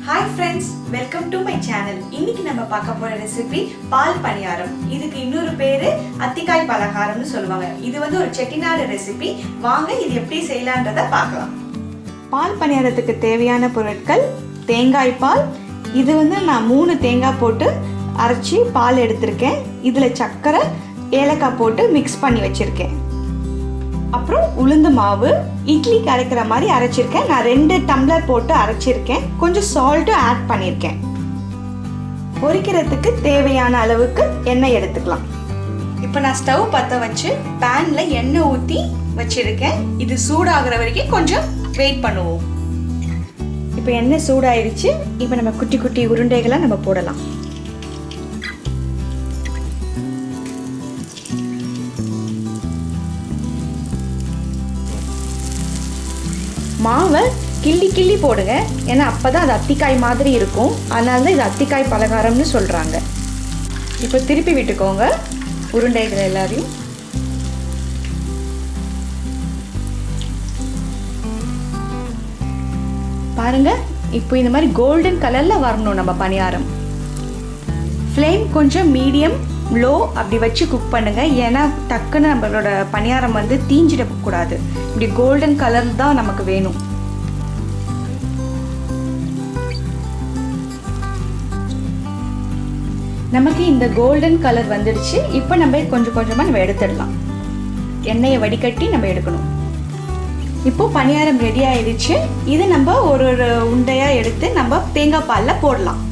Hi friends, welcome to my channel. இன்னைக்கு நம்ம பார்க்க போற ரெசிபி பால் பணியாரம். இதுக்கு இன்னொரு பேரு Athika Palaharamனு சொல்லுவாங்க. இது வந்து ஒரு செட்டிநாடு ரெசிபி. வாங்க இது எப்படி செய்யலாம்ன்றத பார்க்கலாம். பால் பணியாரத்துக்கு தேவையான பொருட்கள் தேங்காய் பால். இது வந்து நான் 3 தேங்காய் போட்டு அரைச்சி பால் எடுத்துர்க்கேன். இதுல சக்கரை, ஏலக்காய் போட்டு mix பண்ணி வச்சிருக்கேன். அப்புறம் உளுந்து மாவு இட்லிக்கு அரைக்கிற மாதிரி அரைச்சிருக்கேன். நான் 2 டம்ளர் போட்டு அரைச்சிருக்கேன். கொஞ்சம் சால்ட் ஆட் பண்ணியிருக்கேன். பொரிக்கிறதுக்கு தேவையான அளவுக்கு எண்ணெய் எடுத்துக்கலாம். இப்போ நான் ஸ்டவ் பற்ற வச்சு பேன்ல எண்ணெய் ஊற்றி வச்சிருக்கேன். இது சூடாகிற வரைக்கும் கொஞ்சம் வெயிட் பண்ணுவோம். இப்போ எண்ணெய் சூடாயிருச்சு. இப்போ நம்ம குட்டி குட்டி உருண்டைகளை நம்ம போடலாம். மாவை கிள்ளி கிள்ளி போடுங்க, ஏன்னா அப்போதான் அது அத்திக்காய் மாதிரி இருக்கும். அதனால தான் இது அத்திக்காய் பலகாரம்னு சொல்கிறாங்க. இப்போ திருப்பி விட்டுக்கோங்க உருண்டைகள் எல்லாரையும். பாருங்க, இப்போ இந்த மாதிரி கோல்டன் கலரில் வரணும் நம்ம பணியாரம். ஃப்ளேம் கொஞ்சம் மீடியம் லோ அப்படி வச்சு குக் பண்ணுங்க, ஏன்னா டக்குன்னு நம்மளோட பணியாரம் வந்து தீஞ்சிடக்கூடாது. இப்படி கோல்டன் கலர் தான் நமக்கு வேணும். நமக்கு இந்த கோல்டன் கலர் வந்துடுச்சு. இப்போ நம்ம கொஞ்சம் கொஞ்சமாக நம்ம எடுத்துடலாம். எண்ணெயை வடிகட்டி நம்ம எடுக்கணும். இப்போ பணியாரம் ரெடி ஆயிடுச்சு. இது நம்ம ஒரு ஒரு உண்டையாக எடுத்து நம்ம தேங்காய் பாலில் போடலாம்.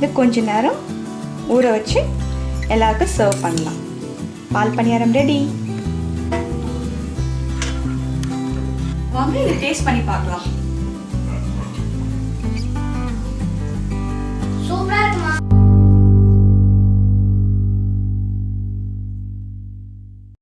இது கொஞ்ச நேரம் ஊற வச்சு எல்லாருக்கும் சர்வ் பண்ணலாம். பால் பணியாரம் ரெடி. வாங்க இதை டேஸ்ட் பண்ணி பார்க்கலாம்.